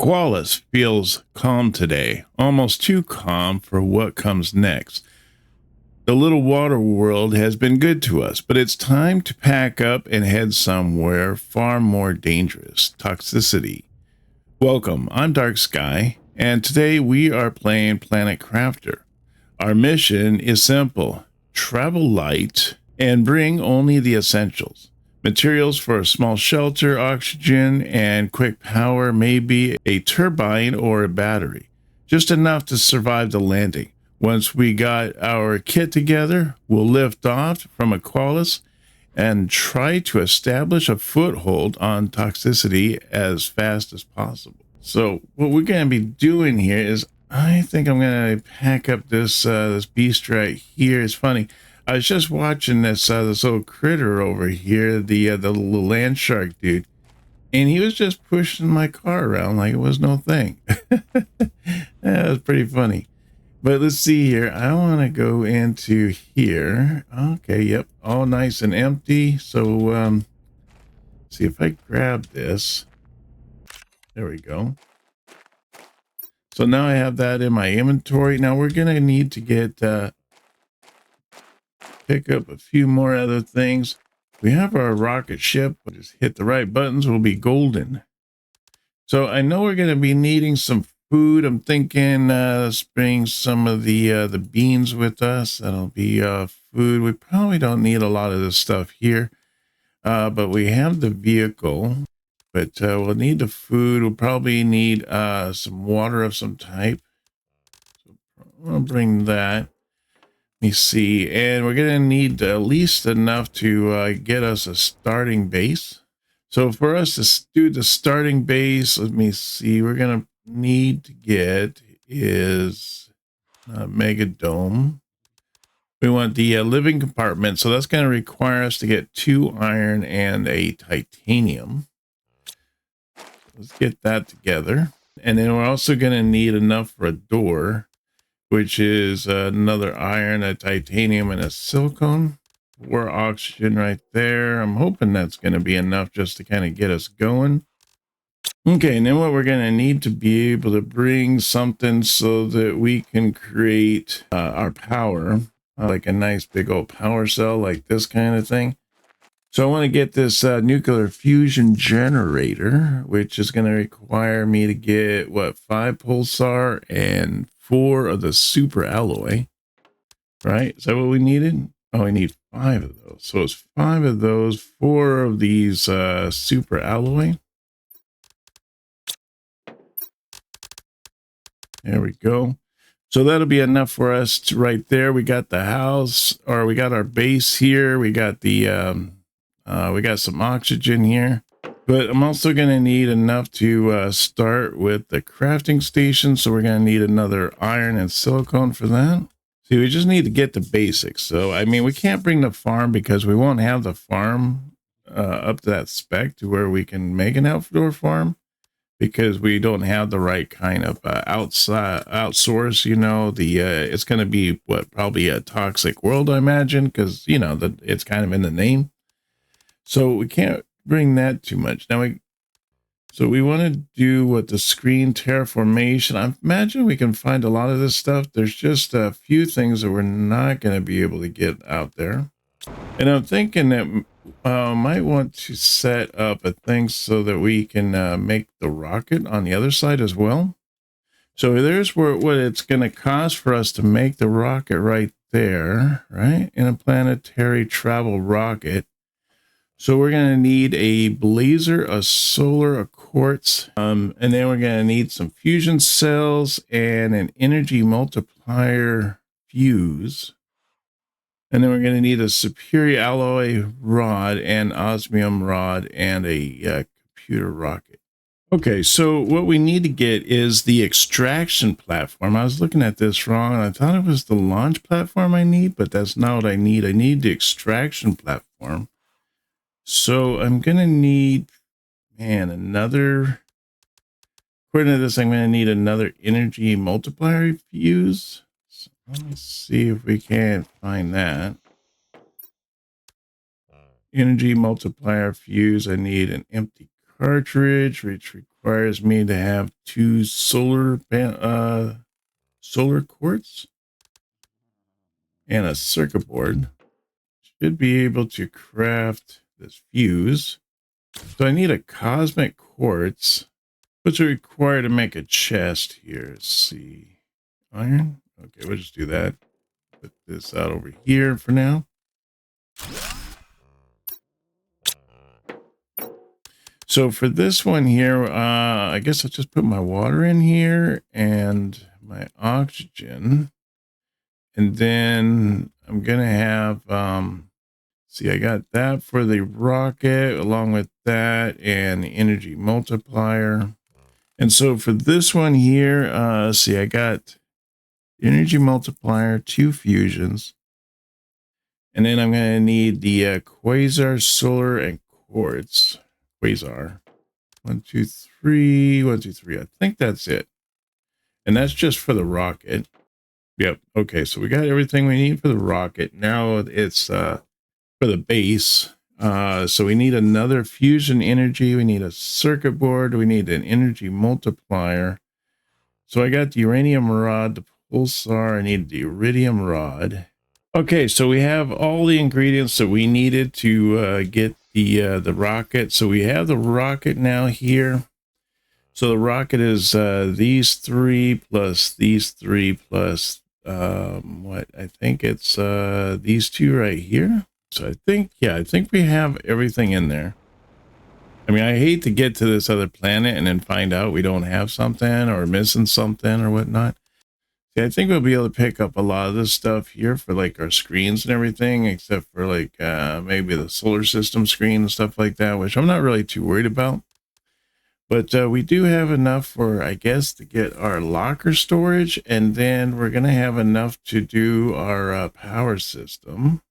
Aqualis feels calm today, almost too calm for what comes next. The little water world has been good to us, but it's time to pack up and head somewhere far more dangerous. Toxicity. Welcome, I'm Dark Skye, and today we are playing Planet Crafter. Our mission is simple: travel light and bring only the essentials. Materials for a small shelter, oxygen, and quick power, maybe a turbine or a battery. Just enough to survive the landing. Once we got our kit together, we'll lift off from Aqualis and try to establish a foothold on Toxicity as fast as possible. So what we're going to be doing here is, I think I'm going to pack up this this beast right here. It's funny. I was just watching this little critter over here, the little land shark dude, and he was just pushing my car around like it was no thing. That was pretty funny. But let's see here. I want to go into here. Okay, yep, all nice and empty. So see if I grab this. There we go. So now I have that in my inventory. Now we're gonna need to get pick up a few more other things. We have our rocket ship. We'll just hit the right buttons, we'll be golden. So I know we're going to be needing some food. I'm thinking let's bring some of the beans with us. That'll be food. We probably don't need a lot of this stuff here, but we have the vehicle. But we'll need the food. We'll probably need some water of some type. So I'll bring that. Let me see, and we're gonna need at least enough to get us a starting base. So for us to do the starting base, let me see, we're gonna need to get is a mega dome. We want the living compartment, so that's going to require us to get 2 iron and a titanium. Let's get that together, and then we're also going to need enough for a door, which is another iron, a titanium, and a silicone. 4 oxygen right there. I'm hoping that's going to be enough just to kind of get us going. Okay, and then what we're going to need to be able to bring something so that we can create our power, like a nice big old power cell, like this kind of thing. So I want to get this nuclear fusion generator, which is going to require me to get, what, 5 pulsar and 4 of the super alloy, right? Is that what we needed? Oh, we need 5 of those. So it's 5 of those, 4 of these super alloy. There we go. So that'll be enough for us to right there. We got the house, or we got our base here. We got the we got some oxygen here. But I'm also going to need enough to start with the crafting station. So we're going to need another iron and silicone for that. See, we just need to get the basics. So, I mean, we can't bring the farm because we won't have the farm up to that spec to where we can make an outdoor farm, because we don't have the right kind of outsource, you know. It's going to be probably a toxic world, I imagine, because, you know, it's kind of in the name. So we can't bring that too much. Now so we want to do what the screen terraformation. I imagine we can find a lot of this stuff. There's just a few things that we're not going to be able to get out there. And I'm thinking that might want to set up a thing so that we can make the rocket on the other side as well. So there's what it's going to cost for us to make the rocket right there, right? In a planetary travel rocket. So we're going to need a blazer, a solar, a quartz, and then we're going to need some fusion cells and an energy multiplier fuse. And then we're going to need a superior alloy rod and osmium rod and a computer rocket. Okay, so what we need to get is the extraction platform. I was looking at this wrong, and I thought it was the launch platform I need, but that's not what I need. I need the extraction platform. So I'm going to need, according to this, I'm going to need another energy multiplier fuse. So let me see if we can't find that. Energy multiplier fuse. I need an empty cartridge, which requires me to have 2 solar quartz and a circuit board. Should be able to craft this fuse. So I need a cosmic quartz, which are required to make a chest here. Let's see. Iron. Okay, we'll just do that. Put this out over here for now. So for this one here, I guess I'll just put my water in here and my oxygen. And then I'm going to have, see, I got that for the rocket along with that and the energy multiplier. And so for this one here, see, I got energy multiplier, 2 fusions. And then I'm going to need the quasar, solar, and quartz. Quasar. 1, 2, 3. 1, 2, 3. I think that's it. And that's just for the rocket. Yep. Okay, so we got everything we need for the rocket. Now it's for the base. So we need another fusion energy. We need a circuit board. We need an energy multiplier. So I got the uranium rod, the pulsar. I need the iridium rod. Okay, so we have all the ingredients that we needed to get the rocket. So we have the rocket now here. So the rocket is these 3 plus these 3 plus what I think it's these 2 right here. So I think, yeah, I think we have everything in there. I mean, I hate to get to this other planet and then find out we don't have something or missing something or whatnot. See, I think we'll be able to pick up a lot of this stuff here for like our screens and everything, except for like maybe the solar system screen and stuff like that, which I'm not really too worried about. But we do have enough for, I guess, to get our locker storage, and then we're going to have enough to do our power system.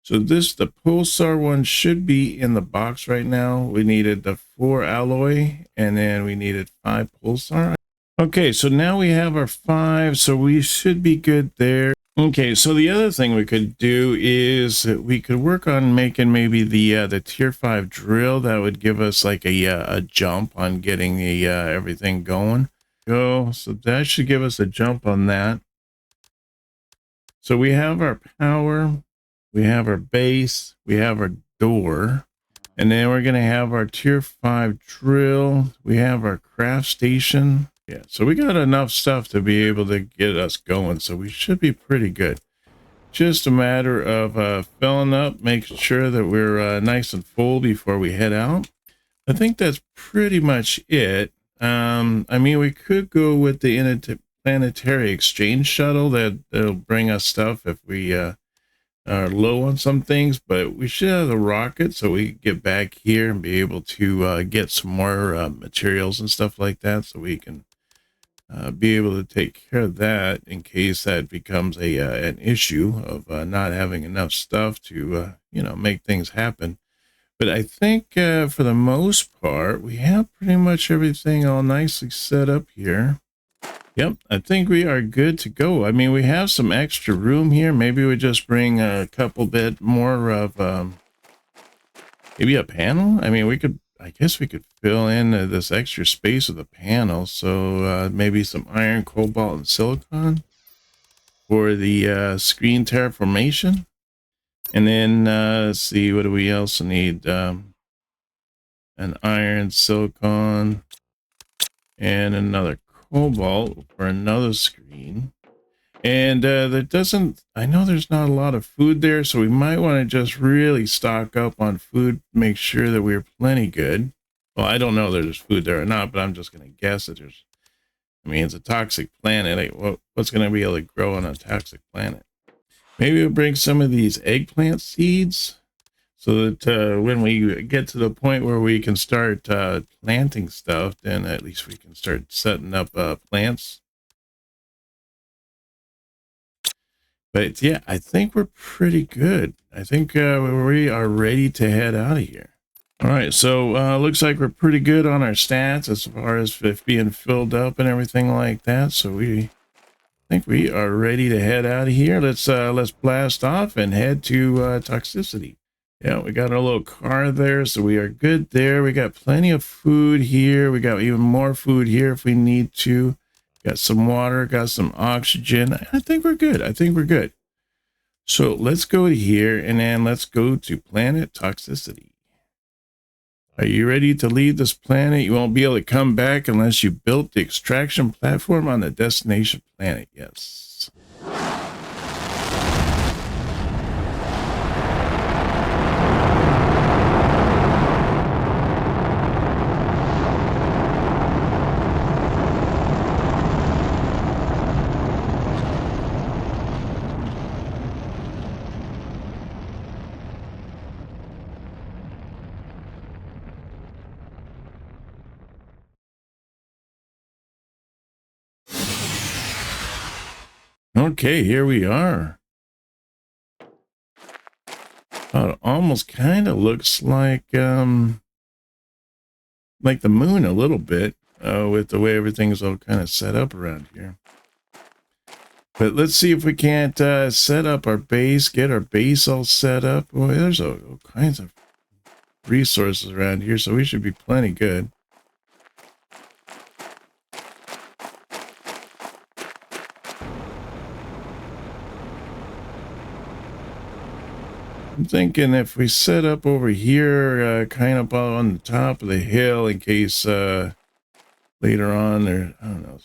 So the pulsar one should be in the box right now. We needed the 4 alloy, and then we needed 5 pulsar. Okay, so now we have our 5, so we should be good there. Okay, so the other thing we could do is we could work on making maybe the tier 5 drill. That would give us like a jump on getting the everything going. So that should give us a jump on that. So we have our power, we have our base, we have our door, and then we're going to have our tier 5 drill. We have our craft station. Yeah, so we got enough stuff to be able to get us going, so we should be pretty good. Just a matter of filling up, making sure that we're nice and full before we head out. I think that's pretty much it. I mean, we could go with the interplanetary exchange shuttle. That'll bring us stuff if we are low on some things, but we should have the rocket so we can get back here and be able to get some more materials and stuff like that, so we can be able to take care of that in case that becomes an issue of not having enough stuff to make things happen. But I think for the most part we have pretty much everything all nicely set up here. Yep, I think we are good to go. I mean, we have some extra room here. Maybe we just bring a couple bit more of maybe a panel. I mean, I guess we could fill in this extra space with a panel. So maybe some iron, cobalt, and silicon for the screen terraformation. And then let's see, what do we else need? An iron, silicon, and another cobalt for another screen. And I know there's not a lot of food there, so we might want to just really stock up on food, make sure that we're plenty good. Well, I don't know if there's food there or not, but I'm just going to guess that there's, I mean, it's a toxic planet. What's going to be able to grow on a toxic planet? Maybe we'll bring some of these eggplant seeds so that when we get to the point where we can start planting stuff, then at least we can start setting up plants. But yeah, I think we're pretty good. I think we are ready to head out of here. All right, so looks like we're pretty good on our stats as far as being filled up and everything like that. So I think we are ready to head out of here. Let's blast off and head to Toxicity. Yeah, we got our little car there, so we are good there. We got plenty of food here. We got even more food here if we need to. Got some water, got some oxygen. I think we're good. I think we're good. So let's go here and then let's go to Planet Toxicity. Are you ready to leave this planet? You won't be able to come back unless you built the extraction platform on the destination planet. Yes. Okay, here we are. Oh, it almost kind of looks like the moon a little bit with the way everything's all kind of set up around here. But let's see if we can't set up our base, get our base all set up. Boy, there's all kinds of resources around here, so we should be plenty good. I'm thinking if we set up over here, kind of on the top of the hill in case later on there, I don't know.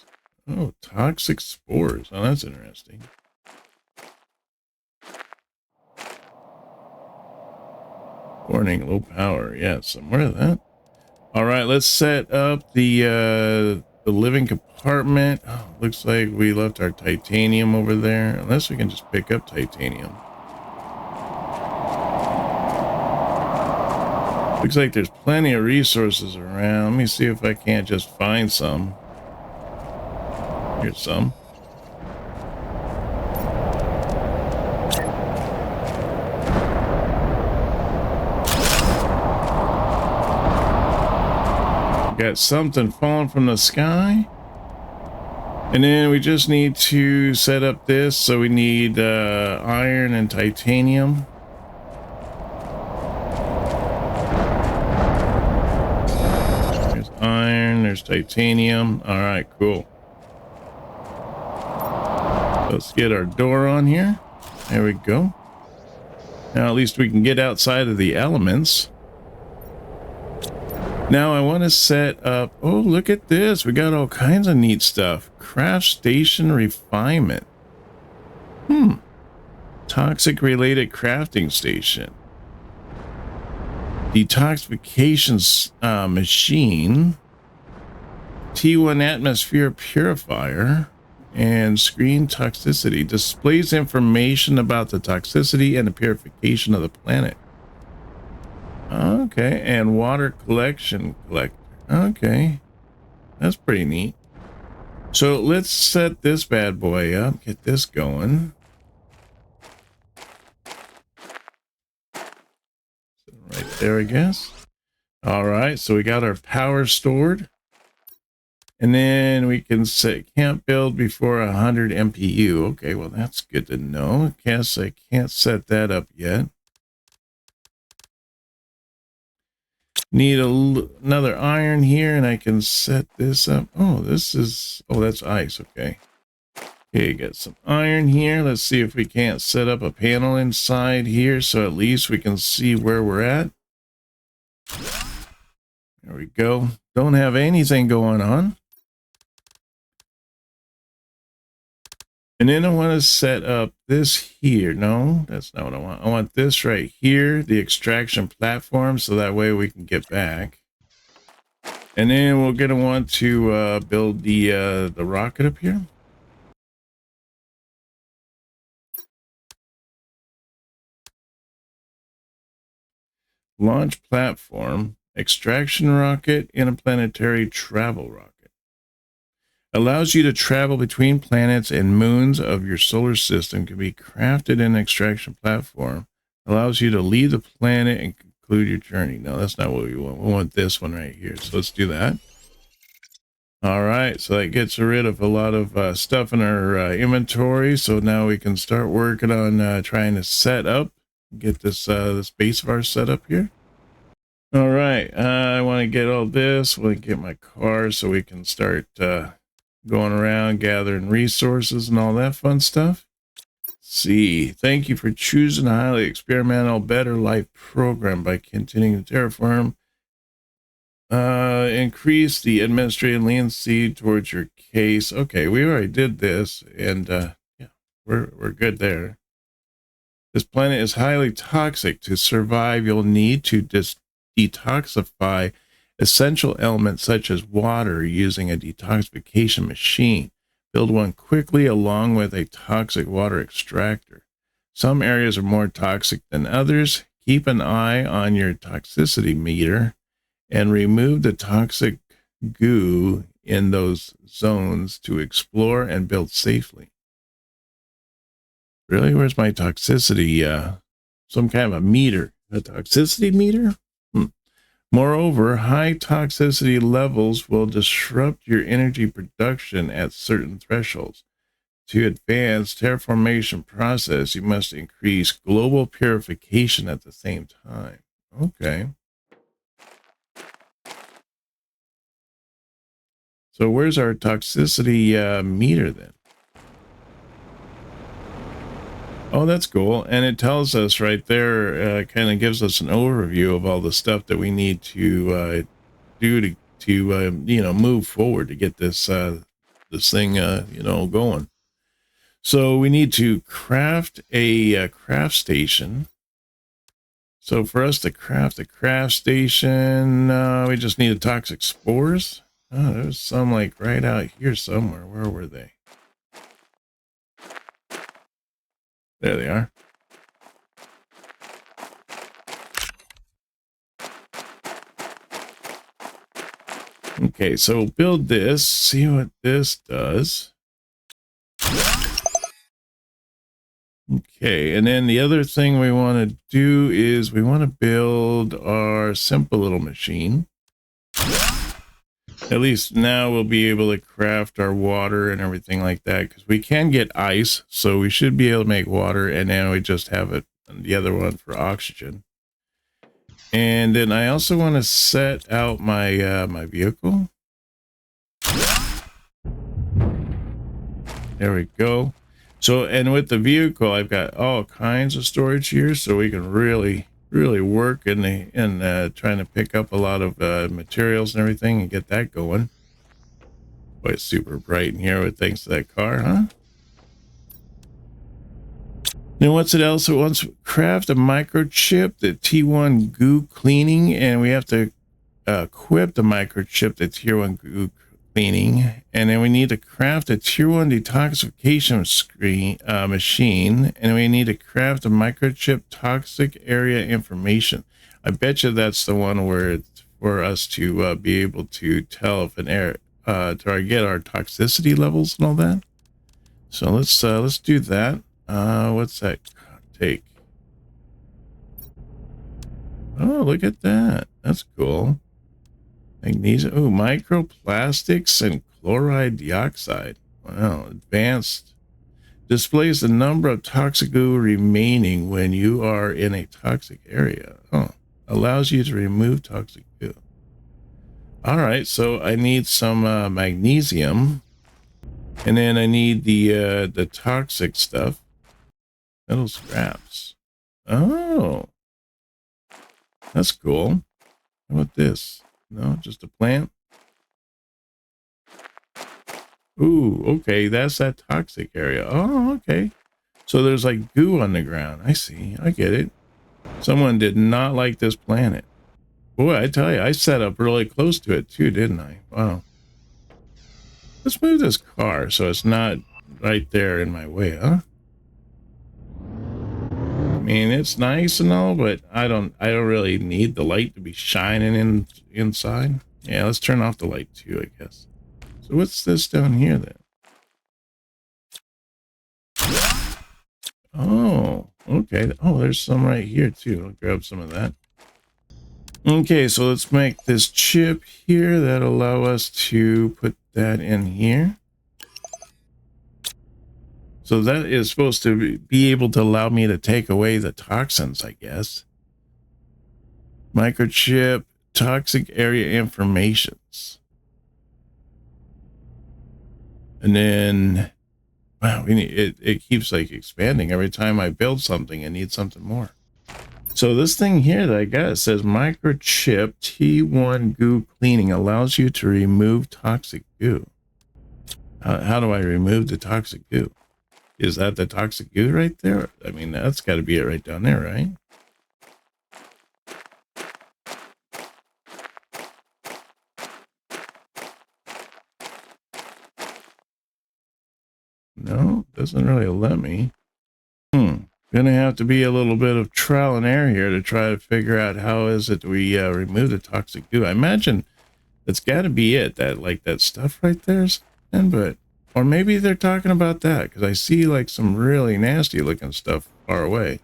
Oh, toxic spores. Oh, that's interesting. Warning, low power. Yeah, somewhere of that. All right, let's set up the living compartment. Oh, looks like we left our titanium over there. Unless we can just pick up titanium. Looks like there's plenty of resources around. Let me see if I can't just find some. Here's some. Got something falling from the sky. And then we just need to set up this. So we need iron and titanium. There's iron, there's titanium. All right, cool. Let's get our door on here. There we go. Now at least we can get outside of the elements. Now I want to set up, oh, look at this. We got all kinds of neat stuff. Craft station refinement. Toxic related crafting station. Detoxification machine. T1 atmosphere purifier. And screen toxicity. Displays information about the toxicity and the purification of the planet. Okay, and water collector. Okay, that's pretty neat. So let's set this bad boy up, get this going. Right there, I guess. All right, so we got our power stored. And then we can set can't build before 100 MPU. Okay, well, that's good to know. Guess I can't set that up yet. Need another iron here, and I can set this up. Oh, that's ice. Okay. Okay, got some iron here. Let's see if we can't set up a panel inside here so at least we can see where we're at. There we go. Don't have anything going on. And then I want to set up this here. No, that's not what I want. I want this right here, the extraction platform, so that way we can get back. And then we're going to want to build the rocket up here. Launch platform, extraction rocket, interplanetary travel rocket. Allows you to travel between planets and moons of your solar system. Can be crafted in an extraction platform. Allows you to leave the planet and conclude your journey. No, that's not what we want. We want this one right here. So let's do that. All right. So that gets rid of a lot of stuff in our inventory. So now we can start working on trying to set up Get this base of ours set up here. All right, I want to get all this. I want to get my car so we can start going around gathering resources and all that fun stuff. See, thank you for choosing a highly experimental Better Life program by continuing to terraform. Increase the administrative leniency towards your case. Okay, we already did this, and yeah, we're good there. This planet is highly toxic. To survive, you'll need to detoxify essential elements such as water using a detoxification machine. Build one quickly along with a toxic water extractor. Some areas are more toxic than others. Keep an eye on your toxicity meter and remove the toxic goo in those zones to explore and build safely. Really? Where's my toxicity? Some kind of a meter. A toxicity meter? Moreover, high toxicity levels will disrupt your energy production at certain thresholds. To advance terraformation process, you must increase global purification at the same time. Okay. So where's our toxicity meter then? Oh, that's cool. And it tells us right there, kind of gives us an overview of all the stuff that we need to do to you know, move forward to get this this thing you know, going. So we need to craft a craft station. So for us to craft a craft station, we just need a toxic spores. Oh, there's some like right out here somewhere. Where were they? There they are. Okay, so build this, see what this does. Okay, and then the other thing we want to do is we want to build our simple little machine. At least now we'll be able to craft our water and everything like that, because we can get ice, so we should be able to make water, and then we just have it, the other one for oxygen. And then I also want to set out my my vehicle. There we go. So, and with the vehicle, I've got all kinds of storage here, so we can really work in trying to pick up a lot of materials and everything and get that going. Boy, it's super bright in here with thanks to that car, huh? Then what's it else? It wants to craft a microchip, the T1 goo cleaning, and we have to equip the microchip, the tier 1 goo cleaning, and then we need to craft a tier 1 detoxification machine, and we need to craft a microchip toxic area information. I bet you that's the one where it's for us to be able to tell if an area to get our toxicity levels and all that. So let's do that. What's that take? Oh, look at that. That's cool. Magnesium. Oh, microplastics and chloride dioxide. Wow. Advanced. Displays the number of toxic goo remaining when you are in a toxic area. Oh, allows you to remove toxic goo. All right. So I need some magnesium, and then I need the toxic stuff. Metal scraps. Oh, that's cool. How about this? No, just a plant. Ooh, okay, that's that toxic area. Oh, okay. So there's like goo on the ground. I see. I get it. Someone did not like this planet. Boy, I tell you, I set up really close to it too, didn't I? Wow. Let's move this car so it's not right there in my way, huh? I mean, it's nice and all, but I don't really need the light to be shining inside. Yeah, let's turn off the light too, I guess. So what's this down here then? Oh, okay. Oh, there's some right here too. I'll grab some of that. Okay, so let's make this chip here that'll allow us to put that in here. So that is supposed to be able to allow me to take away the toxins, I guess. Microchip, toxic area informations. And then, wow, it keeps like expanding. Every time I build something, I need something more. So this thing here that I got, it says microchip T1 goo cleaning allows you to remove toxic goo. How do I remove the toxic goo? Is that the toxic goo right there? I mean, that's got to be it right down there, right? No, doesn't really let me. Gonna have to be a little bit of trial and error here to try to figure out how is it we remove the toxic goo. I imagine that's got to be it. That like that stuff right there, but or maybe they're talking about that because I see like some really nasty looking stuff far away.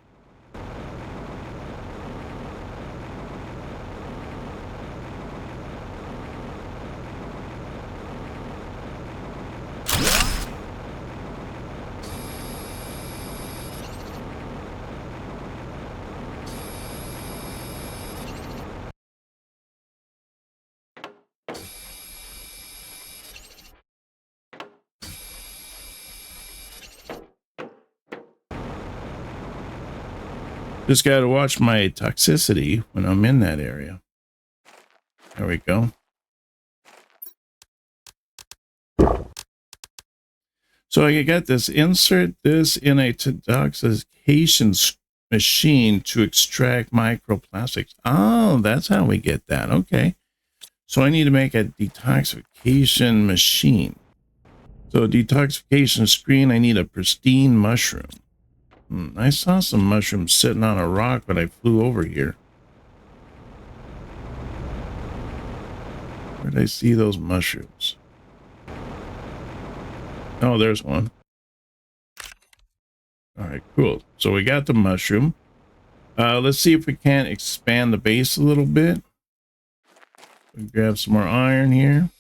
Just got to watch my toxicity when I'm in that area. There we go. So I got this, insert this in a detoxification machine to extract microplastics. Oh, that's how we get that. Okay. So I need to make a detoxification machine. So detoxification screen, I need a pristine mushroom. I saw some mushrooms sitting on a rock when I flew over here. Where did I see those mushrooms? Oh, there's one. All right, cool. So we got the mushroom. Let's see if we can't expand the base a little bit. We grab some more iron here.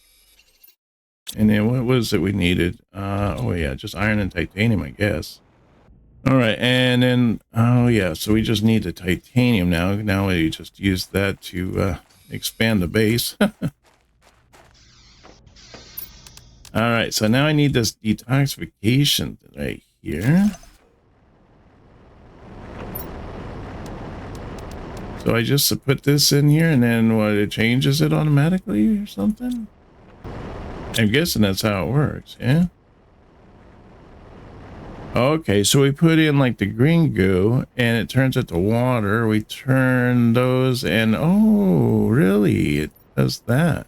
And then what was it we needed? Oh yeah, just iron and titanium, I guess. All right, and then, oh yeah, so we just need the titanium now. Now we just use that to expand the base. All right, so now I need this detoxification right here. So I just put this in here and then what, it changes it automatically or something? I'm guessing that's how it works, yeah? Okay, so we put in like the green goo and it turns it to water. We turn those and, oh, really? It does that.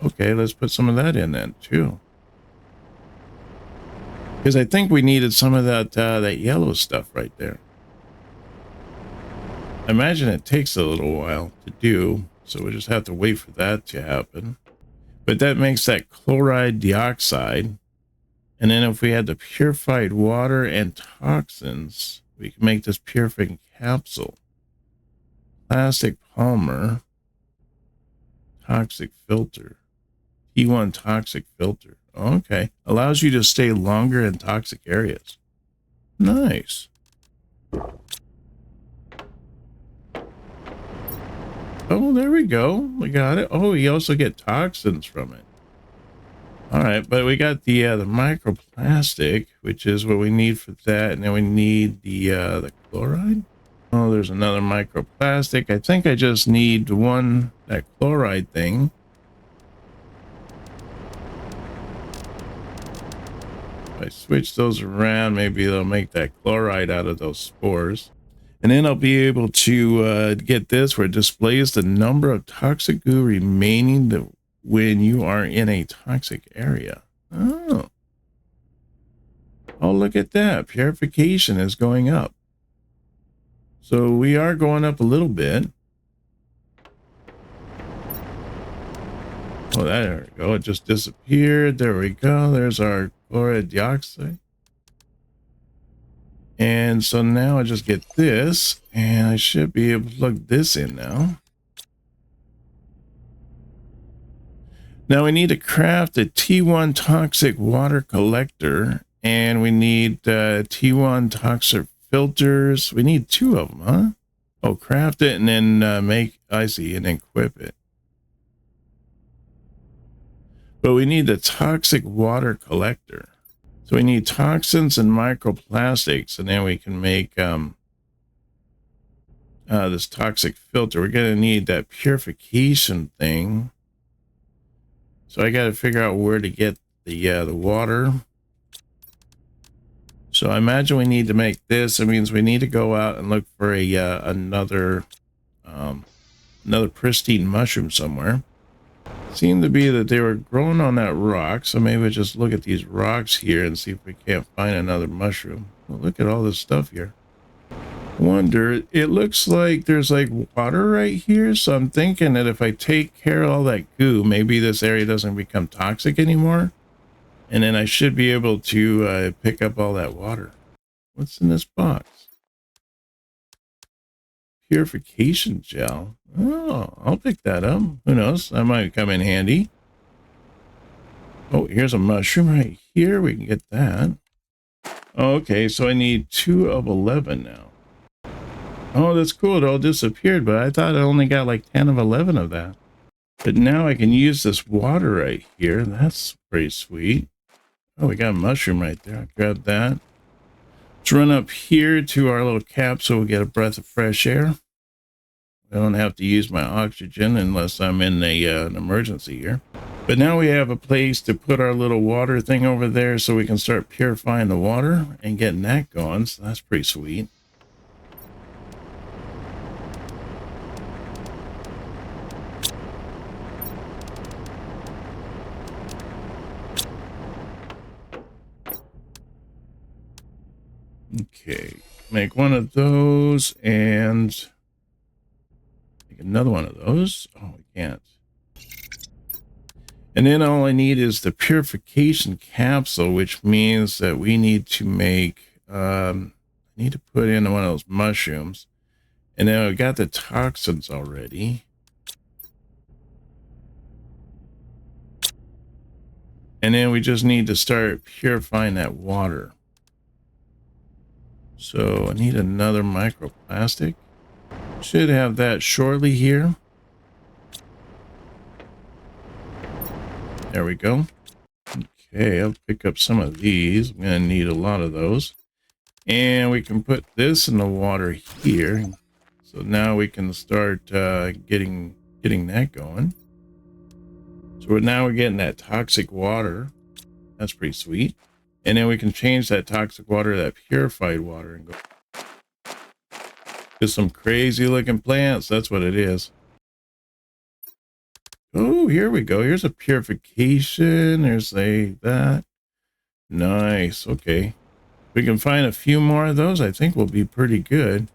Okay, let's put some of that in then too. Because I think we needed some of that, that yellow stuff right there. I imagine it takes a little while to do, so we just have to wait for that to happen. But that makes that chloride dioxide. And then if we had the purified water and toxins, we can make this purifying capsule. Plastic polymer. Toxic filter. T1 toxic filter. Okay. Allows you to stay longer in toxic areas. Nice. Oh, there we go. We got it. Oh, you also get toxins from it. All right, but we got the microplastic, which is what we need for that, and then we need the chloride. Oh, there's another microplastic. I think I just need that chloride thing. If I switch those around, maybe they'll make that chloride out of those spores. And then I'll be able to get this where it displays the number of toxic goo remaining when you are in a toxic area. Oh. Oh, look at that. Purification is going up. So we are going up a little bit. Oh, there we go. It just disappeared. There we go. There's our chloride dioxide. And so now I just get this, and I should be able to plug this in now. Now we need to craft a T1 toxic water collector, And we need T1 toxic filters. We need 2 of them, huh? Oh, craft it and then make, I see, and then equip it. But we need the toxic water collector. So we need toxins and microplastics, and then we can make this toxic filter. We're going to need that purification thing. So I got to figure out where to get the water. So I imagine we need to make this. It means we need to go out and look for a another pristine mushroom somewhere. Seemed to be that they were growing on that rock, so maybe we'll just look at these rocks here and see if we can't find another mushroom. Well, look at all this stuff here. Wonder, it looks like there's like water right here, so I'm thinking that if I take care of all that goo, maybe this area doesn't become toxic anymore, and then I should be able to pick up all that water. What's in this box? Purification gel. Oh, I'll pick that up. Who knows? That might come in handy. Oh, here's a mushroom right here. We can get that. Okay, so I need 2 of 11 now. Oh, that's cool. It all disappeared, but I thought I only got like 10 of 11 of that. But now I can use this water right here. That's pretty sweet. Oh, we got a mushroom right there. I'll grab that. Let's run up here to our little capsule. We'll get a breath of fresh air. I don't have to use my oxygen unless I'm in an emergency here. But now we have a place to put our little water thing over there so we can start purifying the water and getting that going. So that's pretty sweet. Okay, make one of those and make another one of those. Oh, we can't. And then all I need is the purification capsule, which means that we need to make, I need to put in one of those mushrooms. And then I got the toxins already. And then we just need to start purifying that water. So I need another microplastic. Should have that shortly here. There we go. Okay, I'll pick up some of these. I'm going to need a lot of those. And we can put this in the water here. So now we can start getting that going. So now we're getting that toxic water. That's pretty sweet. And then we can change that toxic water to that purified water and go to some crazy looking plants. That's what it is. Oh, here we go. Here's a purification. There's that. Nice. Okay. We can find a few more of those. I think we'll be pretty good.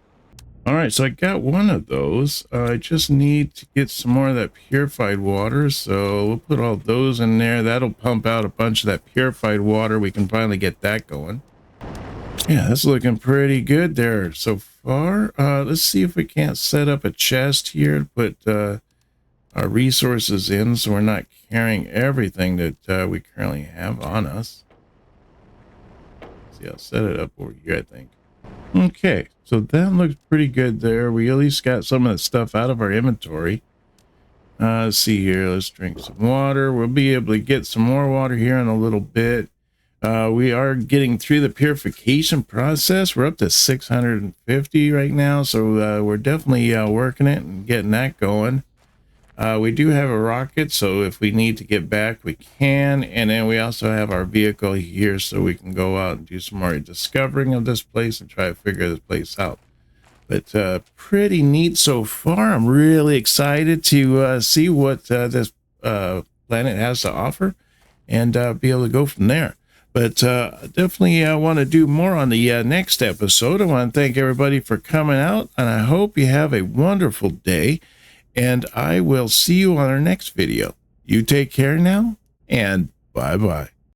All right. So I got one of those. I just need to get some more of that purified water. So we'll put all those in there. That'll pump out a bunch of that purified water. We can finally get that going. Yeah, that's looking pretty good there so far. Let's see if we can't set up a chest here to put our resources in so we're not carrying everything that we currently have on us. See, I'll set it up over here, I think. Okay, so that looks pretty good there. We at least got some of the stuff out of our inventory. Let's see here. Let's drink some water. We'll be able to get some more water here in a little bit. We are getting through the purification process. We're up to 650 right now, so we're definitely working it and getting that going. We do have a rocket, so if we need to get back, we can. And then we also have our vehicle here, so we can go out and do some more discovering of this place and try to figure this place out. But pretty neat so far. I'm really excited to see what this planet has to offer and be able to go from there. But definitely want to do more on the next episode. I want to thank everybody for coming out, and I hope you have a wonderful day. And I will see you on our next video. You take care now, and bye-bye.